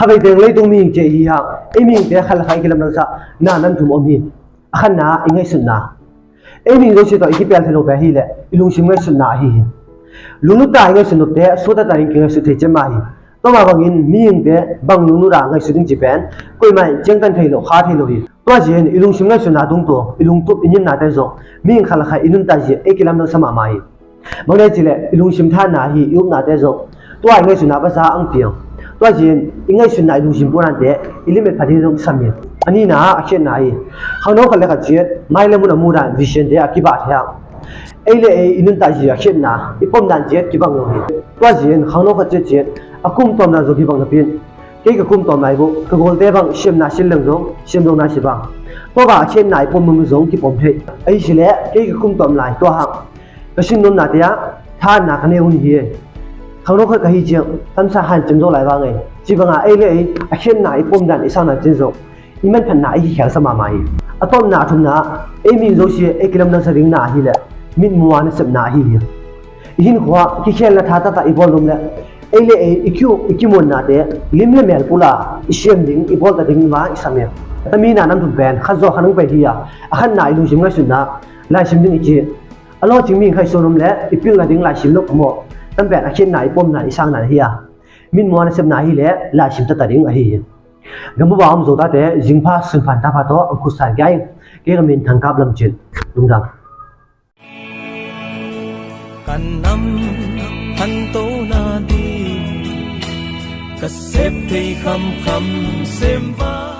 ข้าไปเดินเลยตรงมีเจียฮะไอ้มีเดียขันละใครกิลำนังซะน่านั่นทุ่มอมีขันน่าอิงไงสุนนะไอ้มีรู้สิตัวอีกเปียลเทโลเบฮีเลยอีลุงชิมไงสุนนะฮีลุงนุตาอิงไงสุนุตเตะสุดตาอิงไงสุดเทจมาฮีตัวมาบังอินมีอิงเดะบังลุงนุราไงสุดอิงจีเป็นคุยไม่เจงกันเทโลขาเทโลฮีตัวจีนอีลุงชิมไงสุนนะตรงตัวอีลุงตุบอินยินนาเตจงมีอิงขันละใครอีนุนตาจีไอ้กิลำนังสมามาฮีบางเรื่องจีเลยอีลุงชิมท่านาฮียุบนาเตจงตัวอิงไงสุนนะภาษาอังกฤษตัวจีนอิงไงสุนนะอีลุงชิมปูนันเตะอิลิเมตพัดที่ตรงสามีอันนี้นะอาเช่นไหนเขาโน้เขาเรียกจีนไม่เล่มุนมูรันวิเชนเดียกิบาเทียงไอ้เล่อินุนตาจีอาเช่นนะอีปอมดันจีนกิบังโลหิตัวจีนเขาโน้เขาจีนอากุมตอมนาโจกิบังกับพินเกี่ยกับกุมตอมไหนบุกกโกลเตบังเชื่อมนาชิลเลงจงเชื่อมตรงนาชิบังตัวว่าอาเช่นไหนปอมมุมจงกิปอมเพย์ไอ้สิเล่เกี่ยกับกุมตอมไหนตัวห่างกระชินนนนาเดียท่านนาคันเอหุ่นเฮียเขาโน้เขาฮิจิงตั้มสาหันจิงโจไหลบ้างไงจีบังไอ้เล่อาเช่นไหนปอมดันอิสานนาจิงจงอีมันพันนาอีเขียวสมาไม่อะตอมนาทุนนาไอ้มีโจชีไอ้กิลำนังสริงนาฮีแหละมินมัวนั่นสับนาฮีหินขวาที่เขียนละท่าตาอีบอลลงเลยไอ้เล่อีคิวมันนาเตะลิมเล่เมลปุลาอิเชียมดิ้งอีบอลตะดิ้งมาอิสามีแต่มีนานั่นถูกแบนข้าจะขันไปที่อ่ะขันนายลุงชิมไงสุดนะลายชิมดิ้งอีจีอารมณ์จิงมีใครส่งนมเล่อีพิ้งละดิ้งลายชิมนกขโมยตั้งแต่เขียนนายปมนายสร้างนายฮีอ่ะมินมัวนั่นสับนาฮีเล่ลายชิมตะดิ้งอ่ะฮีกัมพูบามโจตาเตะจิงพาสุนพันธะพัดโตอังคุสายใหญ่เกี่ยมินทางกับลำจินลุงดังกันนำทันโตนาดีกระเสพที่คำเสมว่า